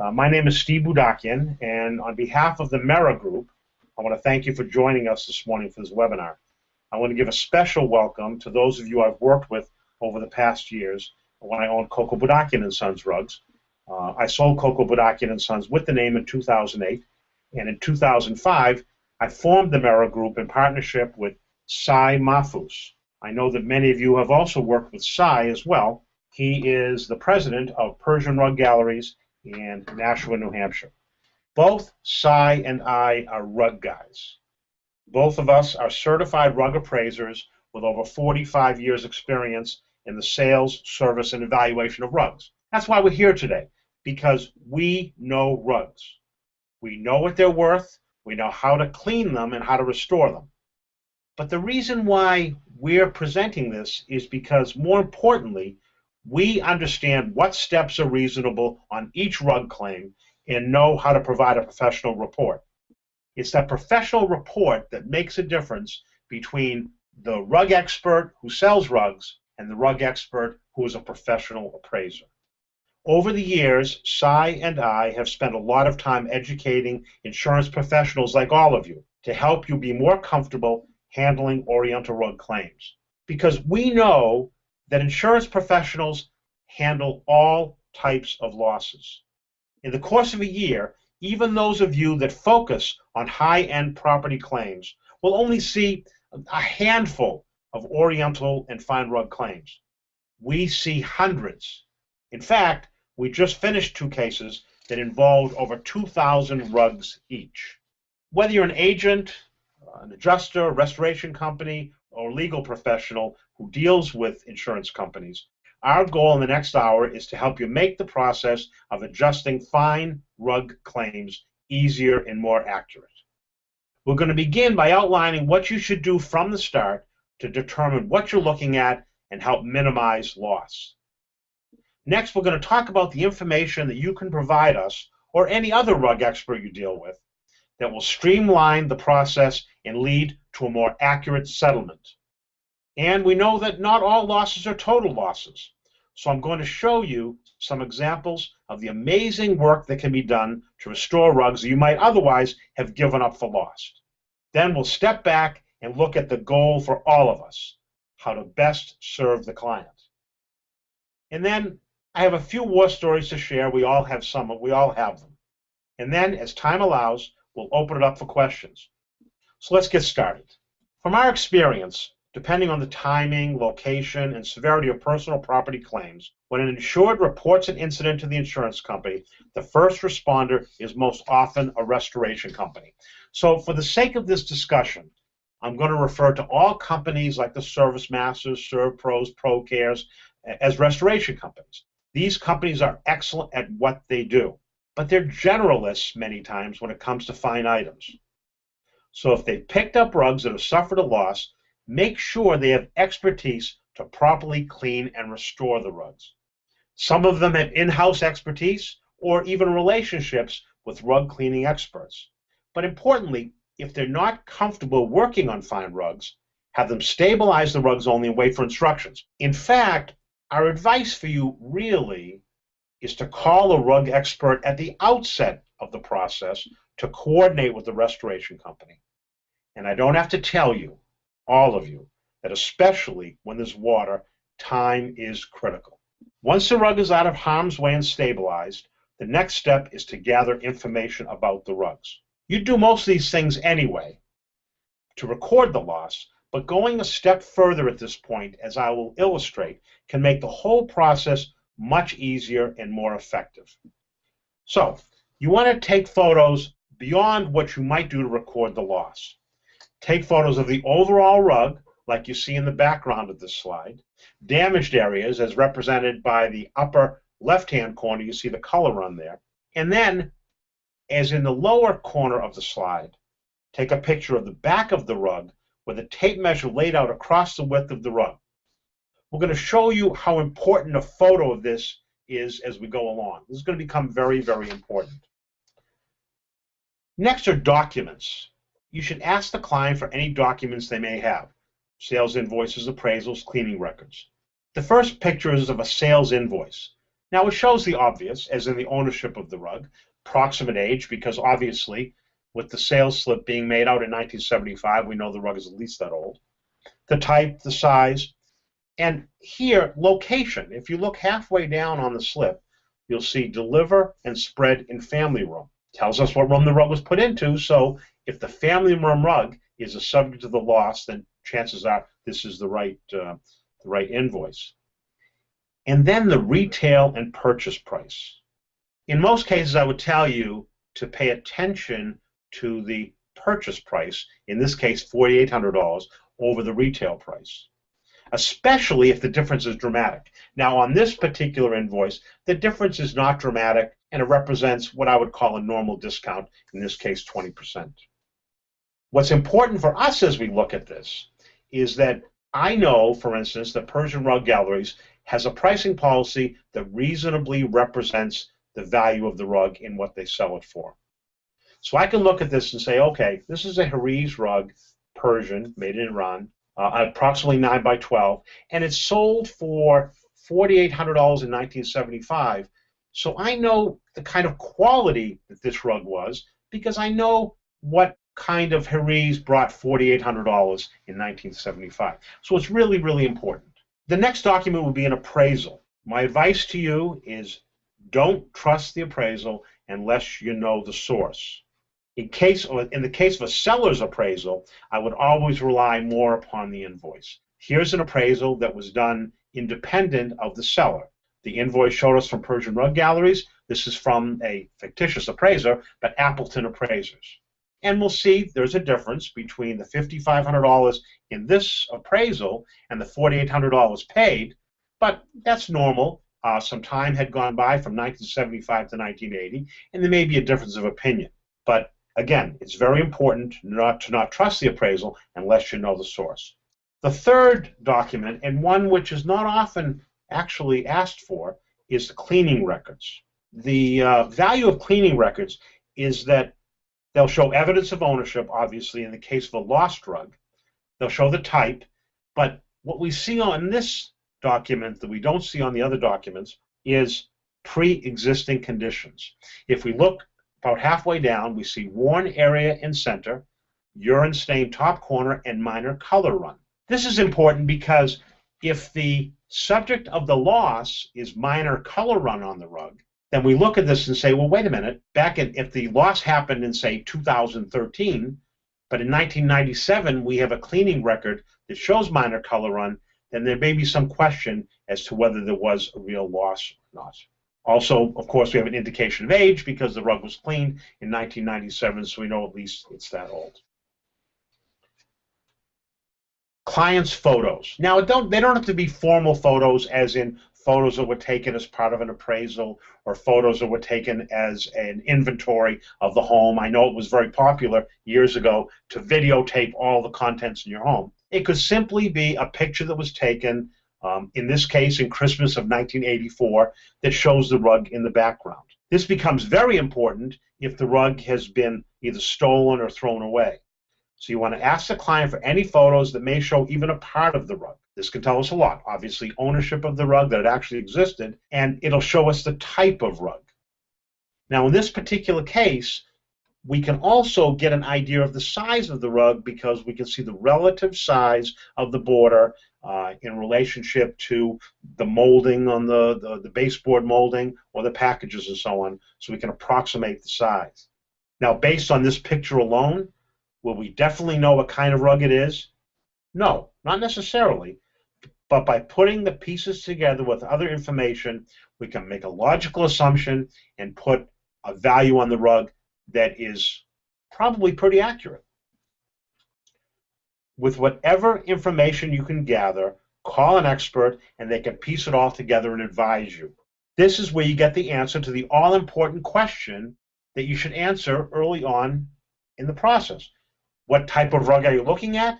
My name is Steve Budakian, and on behalf of the Mera Group, I want to thank you for joining us this morning for this webinar. I want to give a special welcome to those of you I've worked with over the past years when I owned Coco Budakian and Sons Rugs. I sold Coco Budakian and Sons with the name in 2008, and in 2005, I formed the Mera Group in partnership with Sai Mahfouz. I know that many of you have also worked with Sai as well. He is the president of Persian Rug Galleries in Nashua, New Hampshire. Both Sai and I are rug guys. Both of us are certified rug appraisers with over 45 years experience in the sales, service, and evaluation of rugs. That's why we're here today, because we know rugs. We know what they're worth, we know how to clean them and how to restore them. But the reason why we're presenting this is because, more importantly, we understand what steps are reasonable on each rug claim and know how to provide a professional report. It's that professional report that makes a difference between the rug expert who sells rugs and the rug expert who is a professional appraiser. Over the years, Sai and I have spent a lot of time educating insurance professionals like all of you to help you be more comfortable handling Oriental rug claims. Because we know that insurance professionals handle all types of losses. In the course of a year, even those of you that focus on high-end property claims will only see a handful of Oriental and fine rug claims. We see hundreds. In fact, we just finished 2 cases that involved over 2,000 rugs each. Whether you're an agent, an adjuster, restoration company, or legal professional who deals with insurance companies, our goal in the next hour is to help you make the process of adjusting fine rug claims easier and more accurate. We're going to begin by outlining what you should do from the start to determine what you're looking at and help minimize loss. Next, we're going to talk about the information that you can provide us or any other rug expert you deal with that will streamline the process and lead to a more accurate settlement. And we know that not all losses are total losses. So I'm going to show you some examples of the amazing work that can be done to restore rugs that you might otherwise have given up for lost. Then we'll step back and look at the goal for all of us, how to best serve the client. And then I have a few war stories to share. We all have them. And then, as time allows, we'll open it up for questions. So let's get started. From our experience, depending on the timing, location, and severity of personal property claims, when an insured reports an incident to the insurance company, the first responder is most often a restoration company. So for the sake of this discussion, I'm going to refer to all companies like the Service Masters, ServPros, ProCares as restoration companies. These companies are excellent at what they do, but they're generalists many times when it comes to fine items. So if they've picked up rugs that have suffered a loss, make sure they have expertise to properly clean and restore the rugs. Some of them have in-house expertise or even relationships with rug cleaning experts. But importantly, if they're not comfortable working on fine rugs, have them stabilize the rugs only and wait for instructions. In fact, our advice for you really is to call a rug expert at the outset of the process to coordinate with the restoration company. And I don't have to tell you, all of you, that especially when there's water, time is critical. Once the rug is out of harm's way and stabilized, the next step is to gather information about the rugs. You do most of these things anyway to record the loss, but going a step further at this point, as I will illustrate, can make the whole process much easier and more effective. So, you want to take photos beyond what you might do to record the loss. Take photos of the overall rug, like you see in the background of this slide, damaged areas as represented by the upper left-hand corner, you see the color run there, and then, as in the lower corner of the slide, take a picture of the back of the rug with a tape measure laid out across the width of the rug. We're going to show you how important a photo of this is as we go along. This is going to become very, very important. Next are documents. You should ask the client for any documents they may have: sales invoices, appraisals, cleaning records. The first picture is of a sales invoice. Now it shows the obvious, as in the ownership of the rug, proximate age, because obviously with the sales slip being made out in 1975, we know the rug is at least that old. The type, the size, and here, location. If you look halfway down on the slip, you'll see deliver and spread in family room. Tells us what room the rug was put into, so if the family room rug is a subject of the loss, then chances are this is the right invoice. And then the retail and purchase price. In most cases, I would tell you to pay attention to the purchase price, in this case $4,800, over the retail price, especially if the difference is dramatic. Now, on this particular invoice, the difference is not dramatic, and it represents what I would call a normal discount, in this case 20%. What's important for us as we look at this is that I know, for instance, that Persian Rug Galleries has a pricing policy that reasonably represents the value of the rug in what they sell it for. So I can look at this and say, okay, this is a Hariz rug, Persian, made in Iran, approximately 9 by 12, and it's sold for $4,800 in 1975. So I know the kind of quality that this rug was because I know what kind of Hariz brought $4,800 in 1975. So it's really, really important. The next document will be an appraisal. My advice to you is don't trust the appraisal unless you know the source. In the case of a seller's appraisal, I would always rely more upon the invoice. Here's an appraisal that was done independent of the seller. The invoice showed us from Persian Rug Galleries. This is from a fictitious appraiser, but Appleton Appraisers. And we'll see there's a difference between the $5,500 in this appraisal and the $4,800 paid, but that's normal. Some time had gone by from 1975 to 1980, and there may be a difference of opinion. But again, it's very important not to trust the appraisal unless you know the source. The third document, and one which is not often actually asked for, is the cleaning records. The value of cleaning records is that they'll show evidence of ownership, obviously, in the case of a lost rug. They'll show the type, but what we see on this document that we don't see on the other documents is pre-existing conditions. If we look about halfway down, we see worn area in center, urine stain top corner, and minor color run. This is important because if the subject of the loss is minor color run on the rug, then we look at this and say, well, wait a minute, if the loss happened in, say, 2013, but in 1997 we have a cleaning record that shows minor color run, then there may be some question as to whether there was a real loss or not. Also, of course, we have an indication of age because the rug was cleaned in 1997, so we know at least it's that old. Clients' photos. Now, they don't have to be formal photos, as in photos that were taken as part of an appraisal or photos that were taken as an inventory of the home. I know it was very popular years ago to videotape all the contents in your home. It could simply be a picture that was taken, in this case in Christmas of 1984, that shows the rug in the background. This becomes very important if the rug has been either stolen or thrown away. So you want to ask the client for any photos that may show even a part of the rug. This can tell us a lot. Obviously, ownership of the rug, that it actually existed, and it'll show us the type of rug. Now, in this particular case, we can also get an idea of the size of the rug because we can see the relative size of the border in relationship to the molding on the baseboard molding or the packages and so on, so we can approximate the size. Now, based on this picture alone, will we definitely know what kind of rug it is? No, not necessarily. But by putting the pieces together with other information, we can make a logical assumption and put a value on the rug that is probably pretty accurate. With whatever information you can gather, call an expert and they can piece it all together and advise you. This is where you get the answer to the all-important question that you should answer early on in the process. What type of rug are you looking at?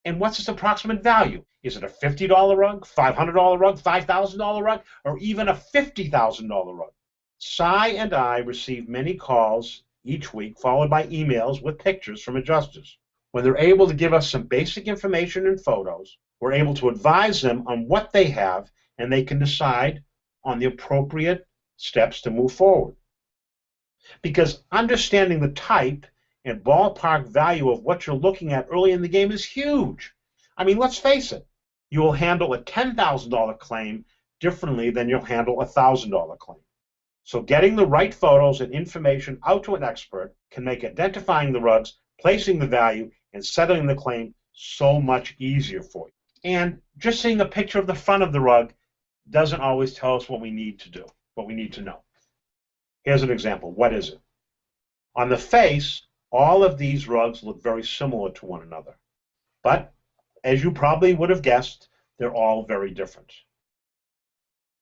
And what's its approximate value? Is it a $50 rug, $500 rug, $5,000 rug, or even a $50,000 rug? Cy and I receive many calls each week, followed by emails with pictures from adjusters. When they're able to give us some basic information and photos, we're able to advise them on what they have, and they can decide on the appropriate steps to move forward. Because understanding the type and ballpark value of what you're looking at early in the game is huge. I mean, let's face it, you will handle a $10,000 claim differently than you'll handle a $1,000 claim. So getting the right photos and information out to an expert can make identifying the rugs, placing the value, and settling the claim so much easier for you. And just seeing a picture of the front of the rug doesn't always tell us what we need to do, what we need to know. Here's an example. What is it? On the face, all of these rugs look very similar to one another. But as you probably would have guessed, they're all very different.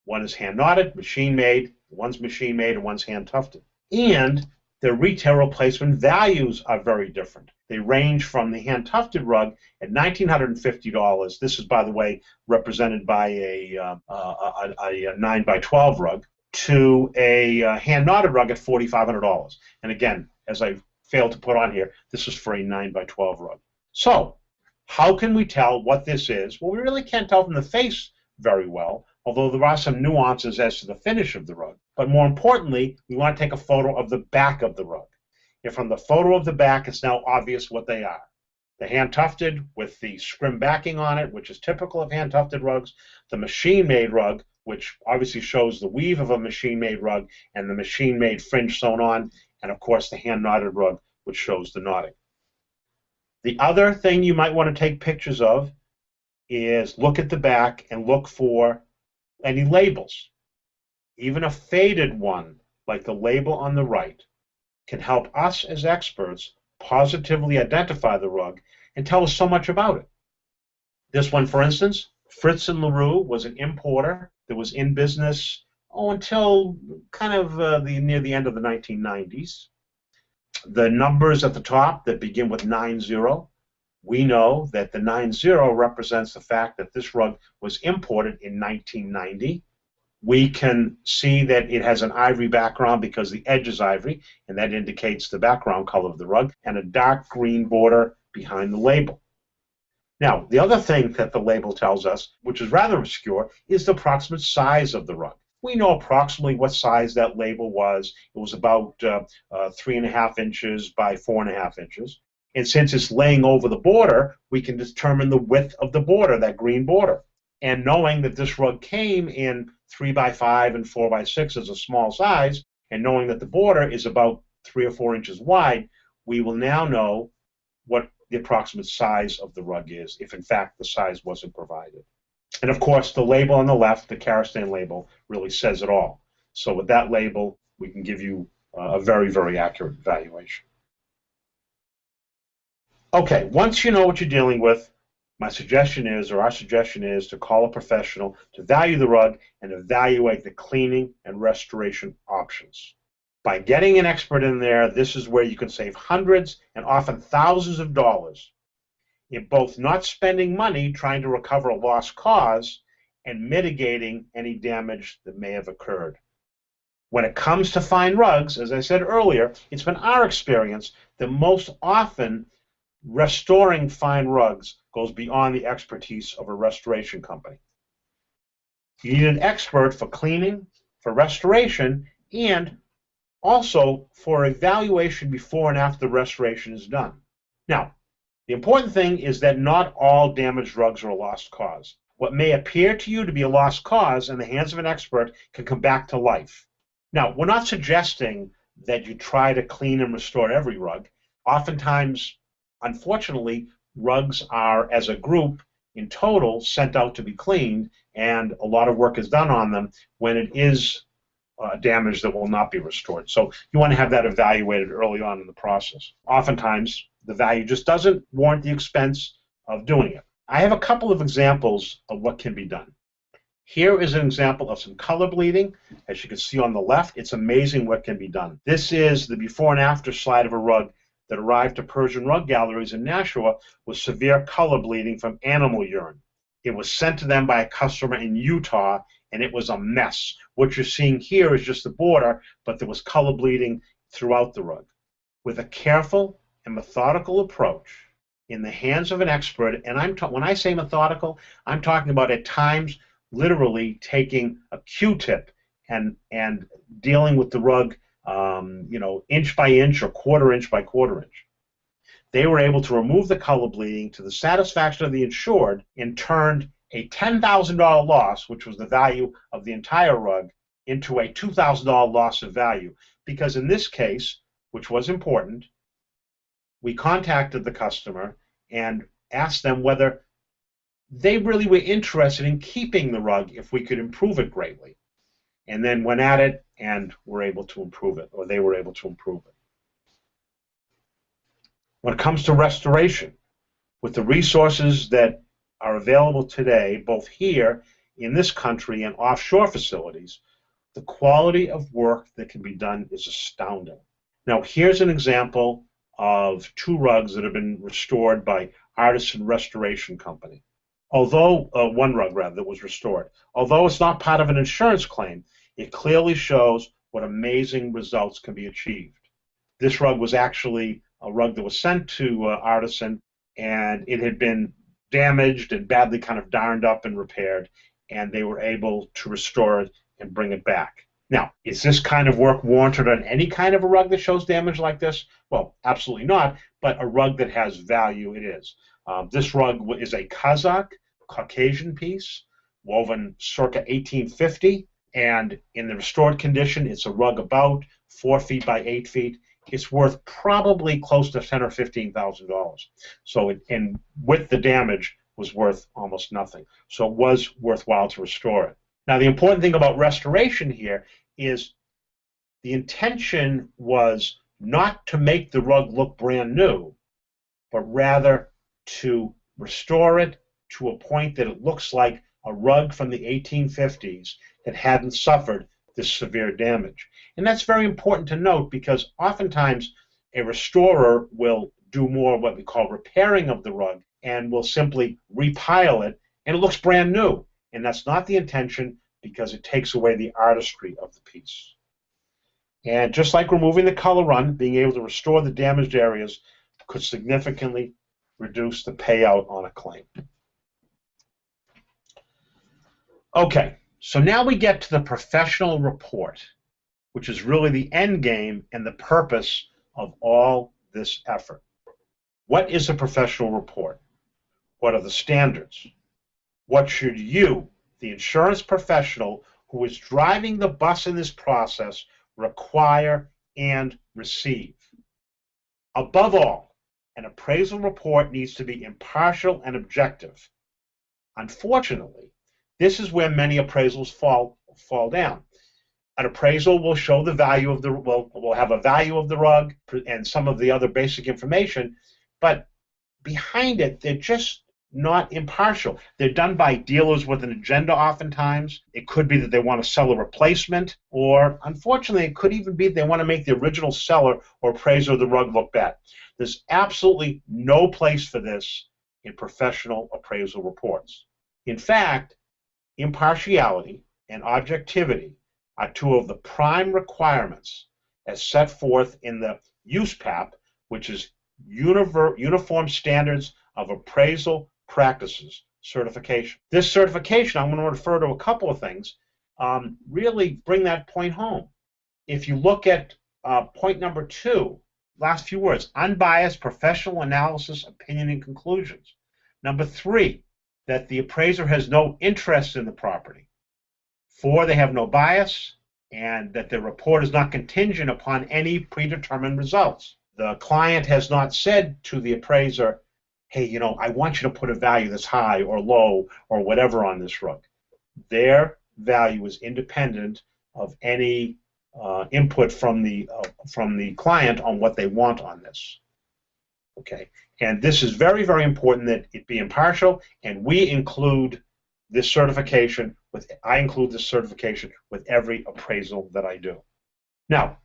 One is hand-knotted, machine-made, one's machine-made, and one's hand-tufted. And their retail replacement values are very different. They range from the hand-tufted rug at $1,950. This is, by the way, represented by a 9x12 rug, to a hand-knotted rug at $4,500. And again, as I failed to put on here, this is for a 9x12 rug. So, how can we tell what this is? Well, we really can't tell from the face very well, although there are some nuances as to the finish of the rug. But more importantly, we want to take a photo of the back of the rug. And from the photo of the back, it's now obvious what they are. The hand-tufted with the scrim backing on it, which is typical of hand-tufted rugs. The machine-made rug, which obviously shows the weave of a machine-made rug and the machine-made fringe sewn on. And, of course, the hand-knotted rug, which shows the knotting. The other thing you might want to take pictures of is look at the back and look for any labels. Even a faded one, like the label on the right, can help us as experts positively identify the rug and tell us so much about it. This one, for instance, Fritz & LaRue was an importer that was in business until kind of near the end of the 1990s. The numbers at the top that begin with 90, we know that the 90 represents the fact that this rug was imported in 1990. We can see that it has an ivory background because the edge is ivory, and that indicates the background color of the rug, and a dark green border behind the label. Now, the other thing that the label tells us, which is rather obscure, is the approximate size of the rug. We know approximately what size that label was. It was about 3.5 inches by 4.5 inches. And since it's laying over the border, we can determine the width of the border, that green border. And knowing that this rug came in 3x5 and 4x6 as a small size, and knowing that the border is about 3 or 4 inches wide, we will now know what the approximate size of the rug is, if in fact the size wasn't provided. And of course, the label on the left, the Karastan label, really says it all. So with that label, we can give you a very, very accurate valuation. Okay, once you know what you're dealing with, my suggestion is, or our suggestion is, to call a professional to value the rug and evaluate the cleaning and restoration options. By getting an expert in there, this is where you can save hundreds and often thousands of dollars in both not spending money trying to recover a lost cause and mitigating any damage that may have occurred. When it comes to fine rugs, as I said earlier, it's been our experience that most often restoring fine rugs goes beyond the expertise of a restoration company. You need an expert for cleaning, for restoration, and also for evaluation before and after the restoration is done. Now, the important thing is that not all damaged rugs are a lost cause. What may appear to you to be a lost cause in the hands of an expert can come back to life. Now, we're not suggesting that you try to clean and restore every rug. Oftentimes, unfortunately, rugs are, as a group, in total, sent out to be cleaned, and a lot of work is done on them when it is damage that will not be restored. So you want to have that evaluated early on in the process. Oftentimes, the value just doesn't warrant the expense of doing it. I have a couple of examples of what can be done. Here is an example of some color bleeding. As you can see on the left, it's amazing what can be done. This is the before and after slide of a rug that arrived to Persian Rug Galleries in Nashua with severe color bleeding from animal urine. It was sent to them by a customer in Utah, and it was a mess. What you're seeing here is just the border, but there was color bleeding throughout the rug. With a careful and methodical approach in the hands of an expert, and when I say methodical, I'm talking about at times literally taking a Q-tip and dealing with the rug, inch by inch or quarter inch by quarter inch. They were able to remove the color bleeding to the satisfaction of the insured and turned a $10,000 loss, which was the value of the entire rug, into a $2,000 loss of value. Because in this case, which was important, we contacted the customer and asked them whether they really were interested in keeping the rug if we could improve it greatly. And then went at it and were able to improve it, or they were able to improve it. When it comes to restoration, with the resources that are available today, both here in this country and offshore facilities, the quality of work that can be done is astounding. Now, here's an example of two rugs that have been restored by Artisan Restoration Company. Although, one rug rather, that was restored. Although it's not part of an insurance claim, it clearly shows what amazing results can be achieved. This rug was actually a rug that was sent to Artisan, and it had been damaged and badly kind of darned up and repaired, and they were able to restore it and bring it back. Now, is this kind of work warranted on any kind of a rug that shows damage like this? Well, absolutely not, but a rug that has value, it is. This rug is a Kazakh, Caucasian piece, woven circa 1850, and in the restored condition, it's a rug about 4 feet by 8 feet. It's worth probably close to $10,000 or $15,000. So, and with the damage, was worth almost nothing. So it was worthwhile to restore it. Now, the important thing about restoration here is the intention was not to make the rug look brand new, but rather to restore it to a point that it looks like a rug from the 1850s that hadn't suffered this severe damage. And that's very important to note, because oftentimes a restorer will do more what we call repairing of the rug and will simply repile it, and it looks brand new. And that's not the intention, because it takes away the artistry of the piece. And just like removing the color run, being able to restore the damaged areas could significantly reduce the payout on a claim. Okay, so now we get to the professional report, which is really the end game and the purpose of all this effort. What is a professional report? What are the standards? What should you, the insurance professional who is driving the bus in this process, require and receive? Above all, an appraisal report needs to be impartial and objective. Unfortunately, this is where many appraisals fall down. An appraisal will show the value of the, will have a value of the rug and some of the other basic information, but behind it, they're just not impartial. They're done by dealers with an agenda oftentimes. It could be that they want to sell a replacement, or unfortunately, it could even be they want to make the original seller or appraiser of the rug look bad. There's absolutely no place for this in professional appraisal reports. In fact, impartiality and objectivity are two of the prime requirements as set forth in the USPAP, which is Uniform Standards of Appraisal Practices certification. This certification, I'm going to refer to a couple of things, really bring that point home. If you look at point number 2, last few words, unbiased professional analysis, opinion, and conclusions. Number 3, that the appraiser has no interest in the property. 4, they have no bias, and that the report is not contingent upon any predetermined results. The client has not said to the appraiser, hey, I want you to put a value that's high or low or whatever on this rug. Their value is independent of any input from the client on what they want on this. Okay, and this is very, very important that it be impartial, and I include this certification with every appraisal that I do. Now,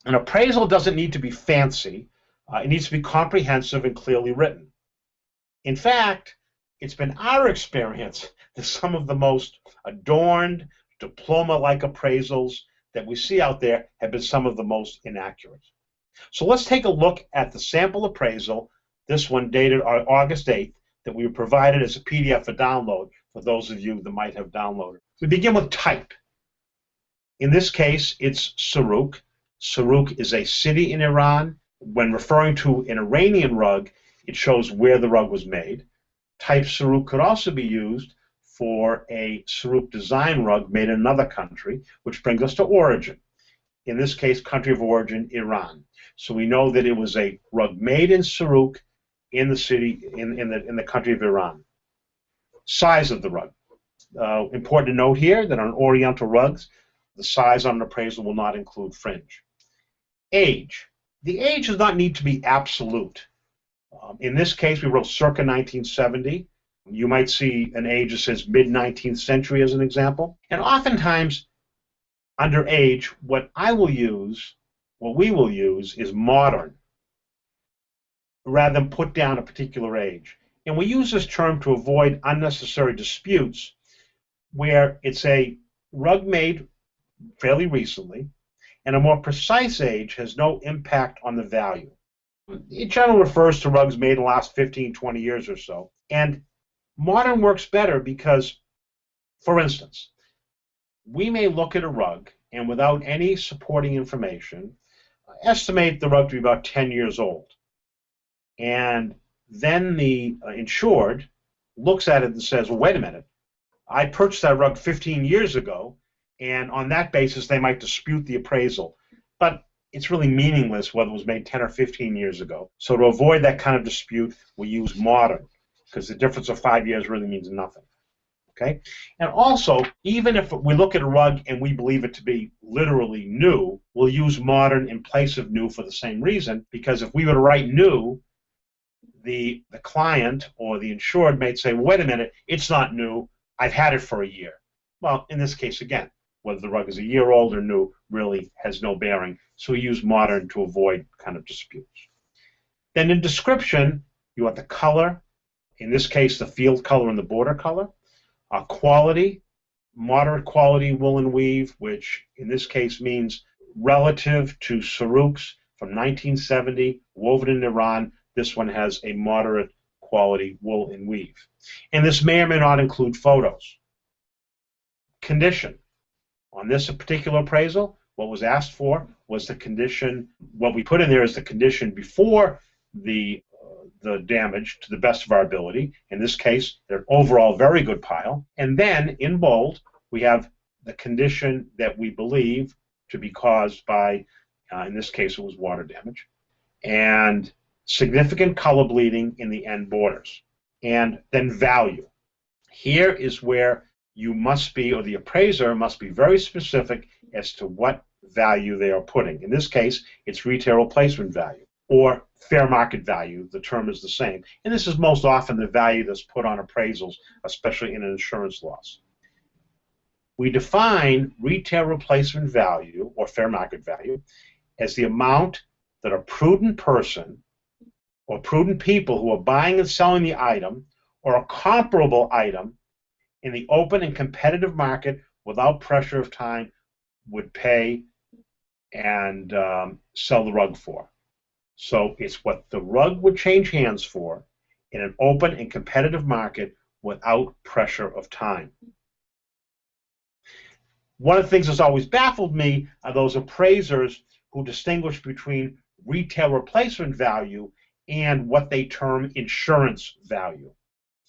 an appraisal doesn't need to be fancy. It needs to be comprehensive and clearly written. In fact, it's been our experience that some of the most adorned, diploma-like appraisals that we see out there have been some of the most inaccurate. So let's take a look at the sample appraisal, this one dated August 8th, that we were provided as a PDF for download for those of you that might have downloaded. We begin with type. In this case, it's Saruk. Saruk is a city in Iran. When referring to an Iranian rug, it shows where the rug was made. Type Saruk could also be used for a Saruk design rug made in another country, which brings us to origin. In this case, country of origin, Iran. So we know that it was a rug made in Saruk in the city, in the country of Iran. Size of the rug. Important to note here that on Oriental rugs, the size on an appraisal will not include fringe. Age. The age does not need to be absolute. In this case, we wrote circa 1970. You might see an age that says mid-19th century as an example. And oftentimes, under age, what we will use is modern, rather than put down a particular age. And we use this term to avoid unnecessary disputes where it's a rug made fairly recently, and a more precise age has no impact on the value. It generally refers to rugs made in the last 15, 20 years or so. And modern works better because, for instance, we may look at a rug and without any supporting information, estimate the rug to be about 10 years old. And then the insured looks at it and says, well, wait a minute, I purchased that rug 15 years ago, and on that basis they might dispute the appraisal. But it's really meaningless whether it was made 10 or 15 years ago. So to avoid that kind of dispute, we use modern, because the difference of 5 years really means nothing. Okay? And also, even if we look at a rug and we believe it to be literally new, we'll use modern in place of new for the same reason, because if we were to write new, the client or the insured may say, well, wait a minute, it's not new, I've had it for a year. Well, in this case, again, whether the rug is a year old or new really has no bearing, so we use modern to avoid kind of disputes. Then in description, you want the color, in this case, the field color and the border color. Quality, moderate quality woolen weave, which in this case means relative to Saruk's from 1970, woven in Iran, this one has a moderate quality wool and weave. And this may or may not include photos. Condition. On this particular appraisal, what was asked for was the condition, what we put in there is the condition before the damage to the best of our ability. In this case, they're overall very good pile. And then, in bold, we have the condition that we believe to be caused by, in this case, it was water damage, and significant color bleeding in the end borders. And then value. Here is where you must be, or the appraiser must be very specific as to what value they are putting. In this case, it's retail replacement value, or fair market value. The term is the same. And this is most often the value that's put on appraisals, especially in an insurance loss. We define retail replacement value, or fair market value, as the amount that a prudent person or prudent people who are buying and selling the item or a comparable item in the open and competitive market without pressure of time would pay and sell the rug for. So it's what the rug would change hands for in an open and competitive market without pressure of time. One of the things that's always baffled me are those appraisers who distinguish between retail replacement value and what they term insurance value.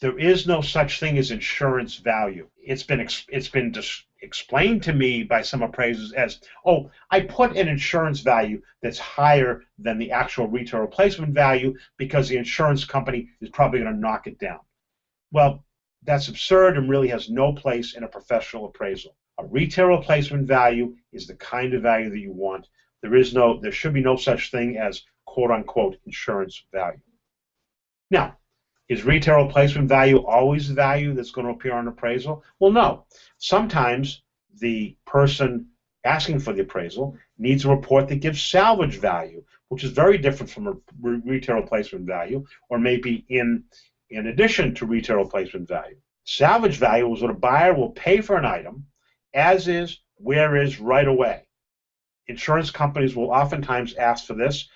There is no such thing as insurance value. It's been explained to me by some appraisers as, oh, I put an insurance value that's higher than the actual retail replacement value because the insurance company is probably going to knock it down. Well, that's absurd and really has no place in a professional appraisal. A retail replacement value is the kind of value that you want. There should be no such thing as quote-unquote insurance value. Now, is retail replacement value always the value that's going to appear on appraisal? Well, no. Sometimes the person asking for the appraisal needs a report that gives salvage value, which is very different from a retail replacement value, or maybe in addition to retail replacement value. Salvage value is what a buyer will pay for an item, as is, where is, right away. Insurance companies will oftentimes ask for this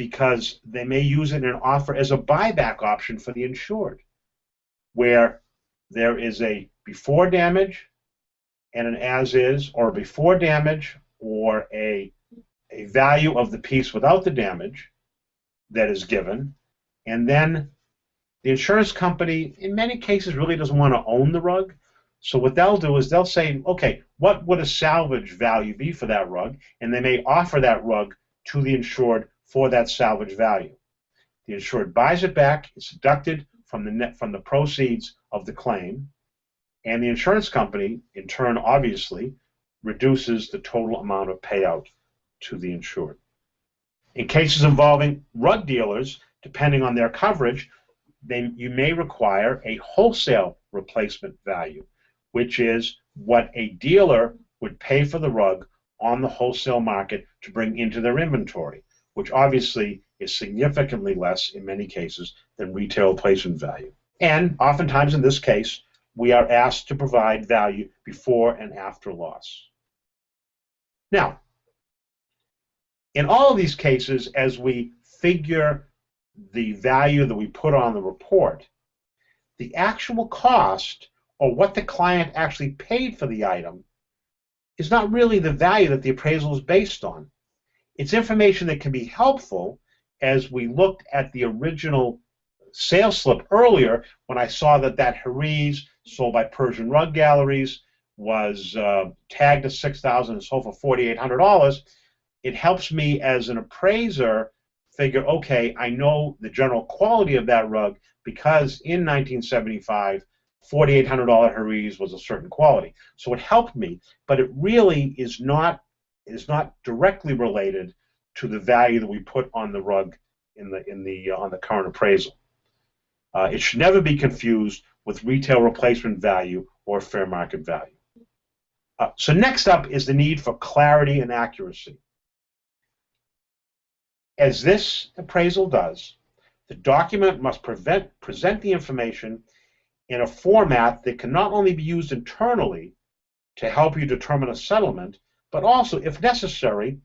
because they may use it in an offer as a buyback option for the insured, where there is a before damage and an as is, or before damage, or a value of the piece without the damage that is given, and then the insurance company, in many cases, really doesn't want to own the rug. So what they'll do is they'll say, okay, what would a salvage value be for that rug? And they may offer that rug to the insured for that salvage value. The insured buys it back, it's deducted from the proceeds of the claim, and the insurance company, in turn, obviously, reduces the total amount of payout to the insured. In cases involving rug dealers, depending on their coverage, you may require a wholesale replacement value, which is what a dealer would pay for the rug on the wholesale market to bring into their inventory, which obviously is significantly less in many cases than retail replacement value. And oftentimes in this case, we are asked to provide value before and after loss. Now, in all of these cases, as we figure the value that we put on the report, the actual cost, or what the client actually paid for the item, is not really the value that the appraisal is based on. It's information that can be helpful, as we looked at the original sales slip earlier when I saw that Hariz, sold by Persian Rug Galleries, was tagged as $6,000 and sold for $4,800. It helps me as an appraiser figure, okay, I know the general quality of that rug because in 1975, $4,800 Hariz was a certain quality. So it helped me, but it really is not directly related to the value that we put on the rug on the current appraisal. It should never be confused with retail replacement value or fair market value. So next up is the need for clarity and accuracy. As this appraisal does, the document must present the information in a format that can not only be used internally to help you determine a settlement, but also, if necessary,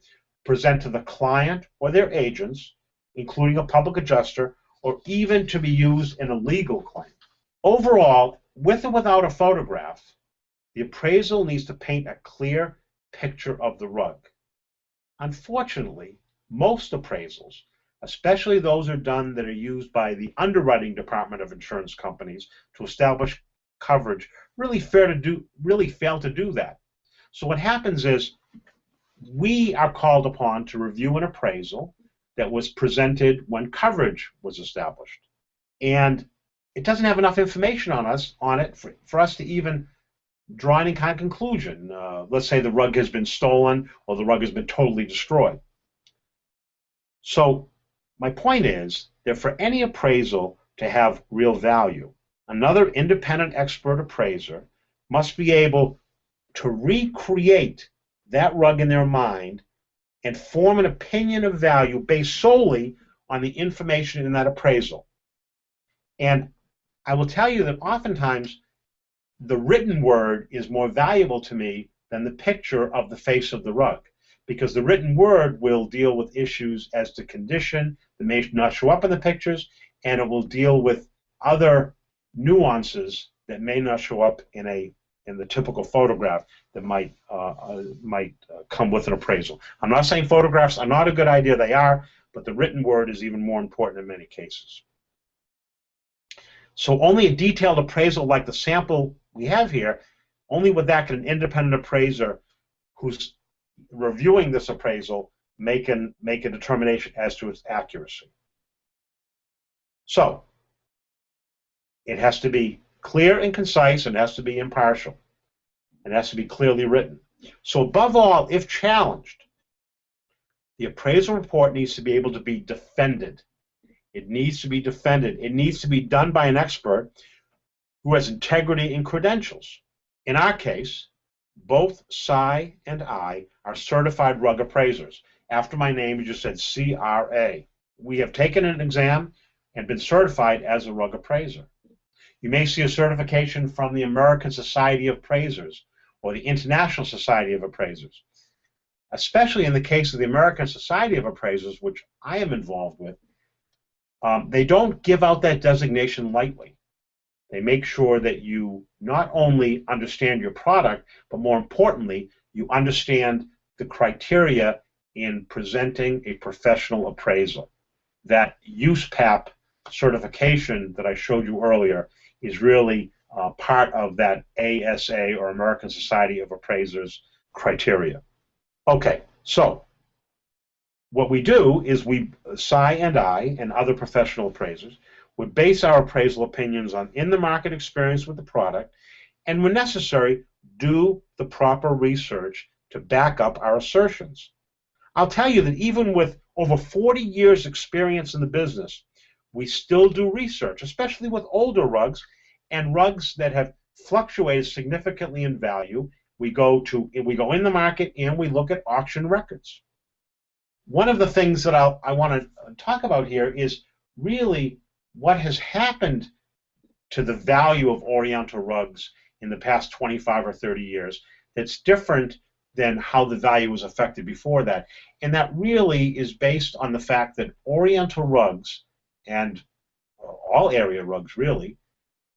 present to the client or their agents, including a public adjuster, or even to be used in a legal claim. Overall, with or without a photograph, the appraisal needs to paint a clear picture of the rug. Unfortunately, most appraisals, especially those that are used by the underwriting department of insurance companies to establish coverage, really fail to do that. So what happens is we are called upon to review an appraisal that was presented when coverage was established, and it doesn't have enough information on it for us to even draw any kind of conclusion. Let's say the rug has been stolen or the rug has been totally destroyed. So my point is that for any appraisal to have real value, another independent expert appraiser must be able to recreate that rug in their mind and form an opinion of value based solely on the information in that appraisal. And I will tell you that oftentimes the written word is more valuable to me than the picture of the face of the rug, because the written word will deal with issues as to condition that may not show up in the pictures, and it will deal with other nuances that may not show up in the typical photograph that might come with an appraisal. I'm not saying photographs are not a good idea, they are, but the written word is even more important in many cases. So only a detailed appraisal like the sample we have here, only with that can an independent appraiser who's reviewing this appraisal make a determination as to its accuracy. So it has to be clear and concise, and it has to be impartial, and it has to be clearly written. So above all, if challenged, the appraisal report needs to be able to be defended. It needs to be defended. It needs to be done by an expert who has integrity and credentials. In our case, both Cy and I are certified rug appraisers. After my name, you just said CRA. We have taken an exam and been certified as a rug appraiser. You may see a certification from the American Society of Appraisers or the International Society of Appraisers. Especially in the case of the American Society of Appraisers, which I am involved with, they don't give out that designation lightly. They make sure that you not only understand your product, but more importantly, you understand the criteria in presenting a professional appraisal. That USPAP certification that I showed you earlier is really part of that ASA, or American Society of Appraisers, criteria. Okay, so what we do is Cy and I and other professional appraisers would base our appraisal opinions on in-the-market experience with the product, and when necessary, do the proper research to back up our assertions. I'll tell you that even with over 40 years experience in the business, we still do research, especially with older rugs and rugs that have fluctuated significantly in value. We go in the market and we look at auction records. One of the things that I want to talk about here is really what has happened to the value of Oriental rugs in the past 25 or 30 years that's different than how the value was affected before that. And that really is based on the fact that Oriental rugs, and all area rugs really,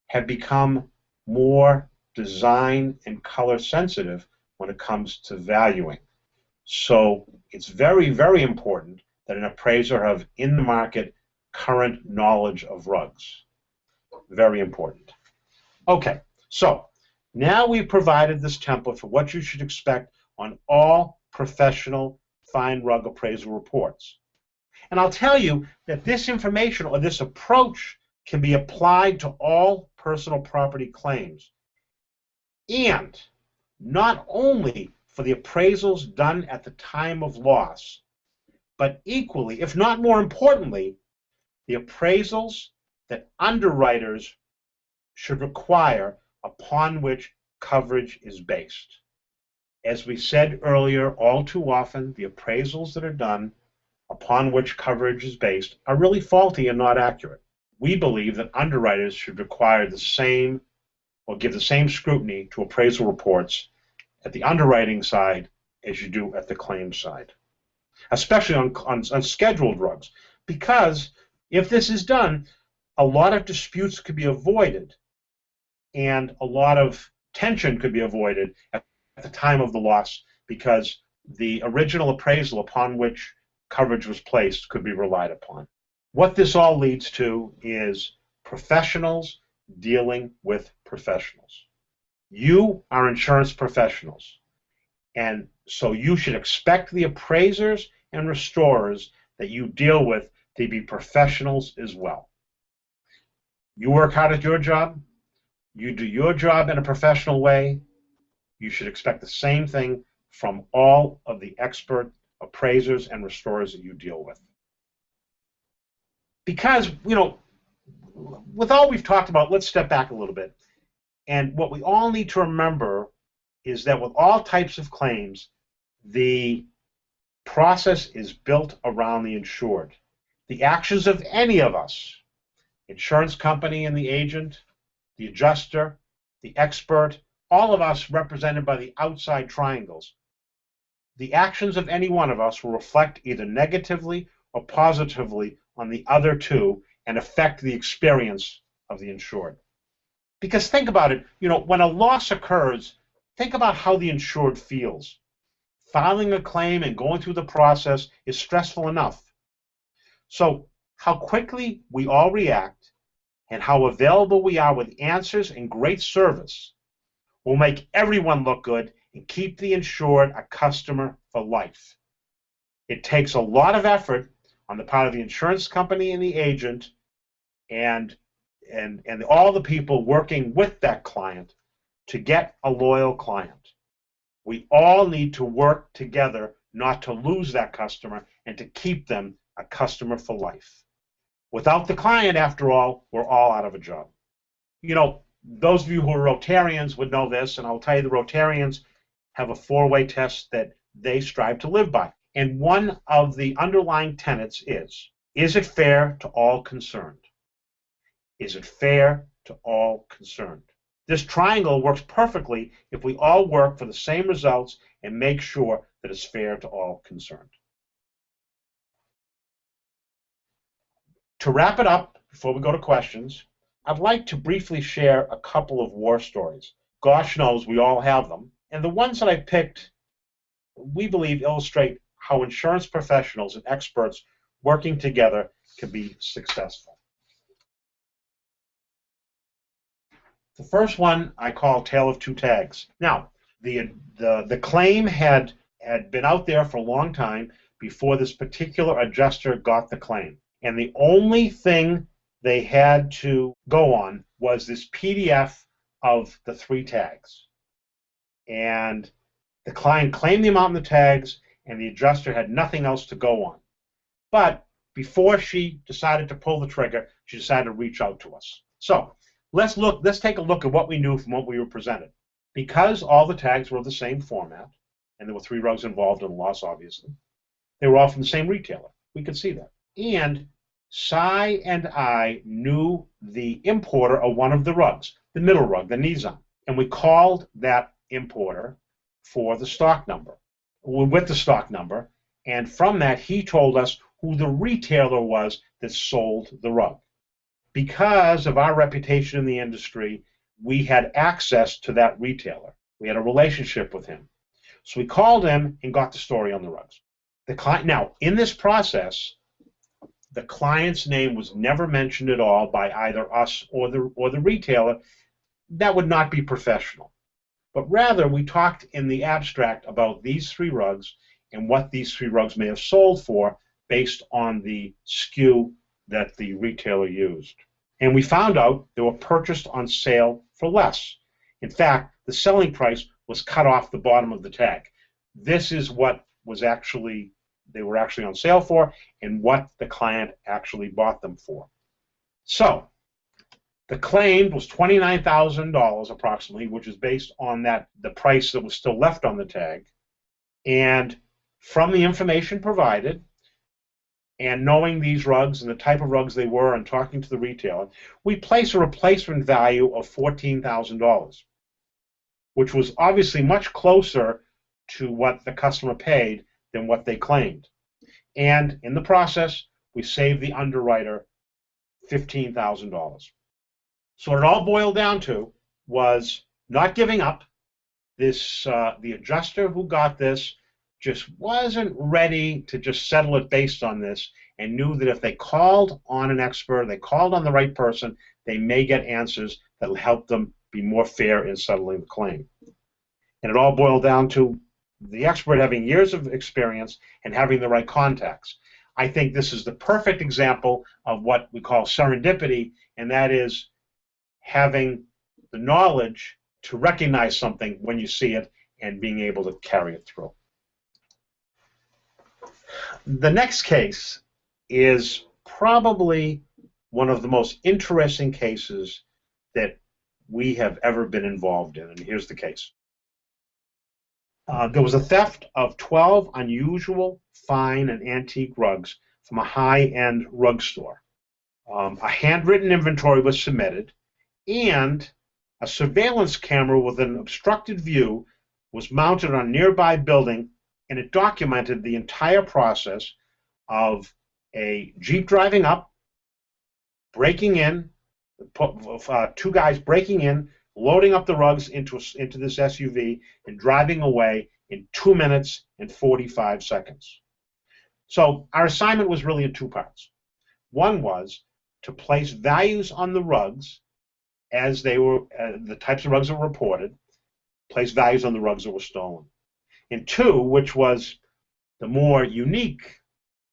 have become more design and color sensitive when it comes to valuing. So it's very, very important that an appraiser have in the market current knowledge of rugs. Very important. Okay, so now we've provided this template for what you should expect on all professional fine rug appraisal reports. And I'll tell you that this information, or this approach, can be applied to all personal property claims. And not only for the appraisals done at the time of loss, but equally, if not more importantly, the appraisals that underwriters should require upon which coverage is based. As we said earlier, all too often, the appraisals that are done upon which coverage is based are really faulty and not accurate. We believe that underwriters should require the same, or give the same scrutiny to appraisal reports at the underwriting side as you do at the claims side, especially on scheduled rugs, because if this is done, a lot of disputes could be avoided and a lot of tension could be avoided at the time of the loss, because the original appraisal upon which coverage was placed could be relied upon. What this all leads to is professionals dealing with professionals. You are insurance professionals, and so you should expect the appraisers and restorers that you deal with to be professionals as well. You work hard at your job, you do your job in a professional way, you should expect the same thing from all of the expert appraisers and restorers that you deal with. Because, with all we've talked about, let's step back a little bit. And what we all need to remember is that with all types of claims, the process is built around the insured. The actions of any of us, insurance company and the agent, the adjuster, the expert, all of us represented by the outside triangles, the actions of any one of us will reflect either negatively or positively on the other two and affect the experience of the insured. Because think about it, when a loss occurs, think about how the insured feels. Filing a claim and going through the process is stressful enough. So how quickly we all react and how available we are with answers and great service will make everyone look good and keep the insured a customer for life. It takes a lot of effort on the part of the insurance company and the agent and all the people working with that client to get a loyal client. We all need to work together not to lose that customer and to keep them a customer for life. Without the client, after all, we're all out of a job. Those of you who are Rotarians would know this, and I'll tell you the Rotarians have a four-way test that they strive to live by. And one of the underlying tenets is it fair to all concerned? Is it fair to all concerned? This triangle works perfectly if we all work for the same results and make sure that it's fair to all concerned. To wrap it up, before we go to questions, I'd like to briefly share a couple of war stories. Gosh knows we all have them. And the ones that I picked, we believe, illustrate how insurance professionals and experts working together can be successful. The first one I call Tale of Two Tags. Now, the claim had been out there for a long time before this particular adjuster got the claim. And the only thing they had to go on was this PDF of the 3 tags. And the client claimed the amount in the tags, and the adjuster had nothing else to go on. But before she decided to pull the trigger, she decided to reach out to us. So let's take a look at what we knew from what we were presented. Because all the tags were the same format, and there were 3 rugs involved in the loss, obviously, they were all from the same retailer. We could see that. And Cy and I knew the importer of one of the rugs, the middle rug, the Nizam, and we called that importer for the stock number, with the stock number, and from that he told us who the retailer was that sold the rug. Because of our reputation in the industry, we had access to that retailer. We had a relationship with him. So we called him and got the story on the rugs. The client, now, in this process, the client's name was never mentioned at all by either us or the retailer. That would not be professional. But rather, we talked in the abstract about these 3 rugs and what these 3 rugs may have sold for based on the SKU that the retailer used. And we found out they were purchased on sale for less. In fact, the selling price was cut off the bottom of the tag. This is what they were actually on sale for and what the client actually bought them for. So the claim was $29,000 approximately, which is based on the price that was still left on the tag. And from the information provided, and knowing these rugs and the type of rugs they were and talking to the retailer, we placed a replacement value of $14,000, which was obviously much closer to what the customer paid than what they claimed. And in the process, we saved the underwriter $15,000. So what it all boiled down to was not giving up. The adjuster who got this just wasn't ready to just settle it based on this, and knew that if they called on an expert, they called on the right person, they may get answers that will help them be more fair in settling the claim. And it all boiled down to the expert having years of experience and having the right contacts. I think this is the perfect example of what we call serendipity, and that is having the knowledge to recognize something when you see it and being able to carry it through. The next case is probably one of the most interesting cases that we have ever been involved in, and here's the case. There was a theft of 12 unusual, fine, and antique rugs from a high-end rug store. A handwritten inventory was submitted, and a surveillance camera with an obstructed view was mounted on a nearby building, and it documented the entire process of a Jeep driving up, breaking in, 2 guys breaking in, loading up the rugs into this SUV, and driving away in 2 minutes and 45 seconds. So our assignment was really in 2 parts. One was to place values on the rugs as they were, the types of rugs that were reported, place values on the rugs that were stolen. And 2, which was the more unique,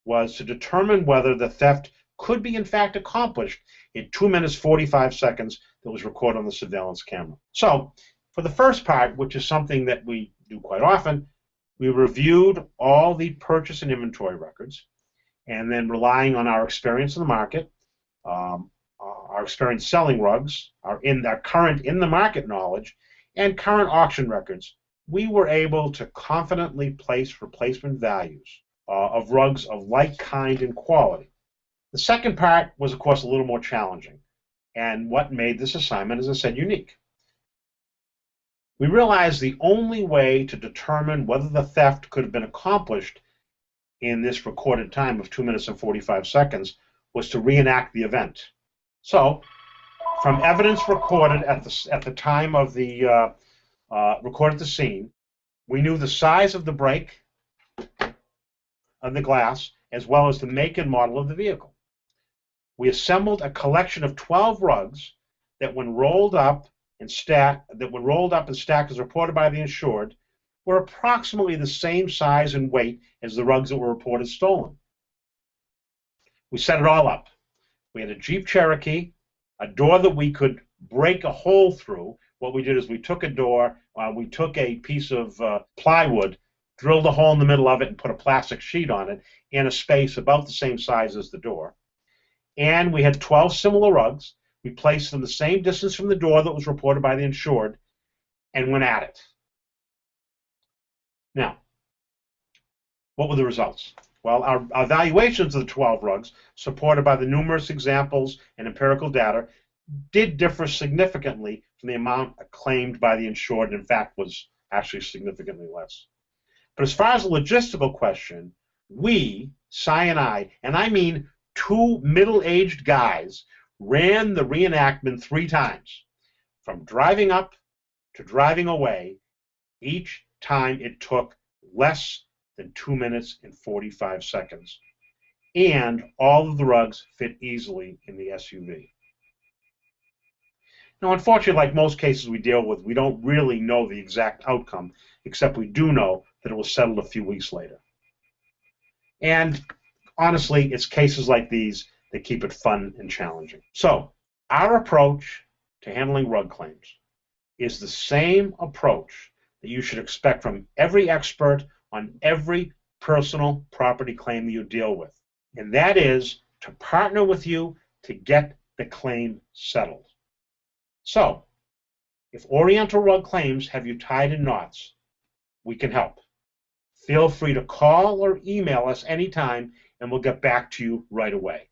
was to determine whether the theft could be in fact accomplished in 2 minutes 45 seconds that was recorded on the surveillance camera. So for the first part, which is something that we do quite often, we reviewed all the purchase and inventory records, and then relying on our experience in the market, our experience selling rugs, our current in the market knowledge, and current auction records, we were able to confidently place replacement values of rugs of like kind and quality. The second part was, of course, a little more challenging, and what made this assignment, as I said, unique. We realized the only way to determine whether the theft could have been accomplished in this recorded time of 2 minutes and 45 seconds was to reenact the event. So, From evidence recorded at the time of the recorded the scene, we knew the size of the break of the glass as well as the make and model of the vehicle. We assembled a collection of 12 rugs that when rolled up and stacked as reported by the insured, were approximately the same size and weight as the rugs that were reported stolen. We set it all up. We had a Jeep Cherokee, a door that we could break a hole through. What we did is we took a door, we took a piece of plywood, drilled a hole in the middle of it and put a plastic sheet on it in a space about the same size as the door. And we had 12 similar rugs. We placed them the same distance from the door that was reported by the insured and went at it. Now, what were the results? Well, our evaluations of the 12 rugs, supported by the numerous examples and empirical data, did differ significantly from the amount claimed by the insured, and in fact was actually significantly less. But as far as the logistical question, we, Cy and I mean 2 middle-aged guys, ran the reenactment 3 times, from driving up to driving away. Each time it took less than 2 minutes and 45 seconds. And all of the rugs fit easily in the SUV. Now, unfortunately, like most cases we deal with, we don't really know the exact outcome, except we do know that it was settled a few weeks later. And honestly, it's cases like these that keep it fun and challenging. So, our approach to handling rug claims is the same approach that you should expect from every expert on every personal property claim that you deal with. And that is to partner with you to get the claim settled. So, if Oriental Rug Claims have you tied in knots, we can help. Feel free to call or email us anytime, and we'll get back to you right away.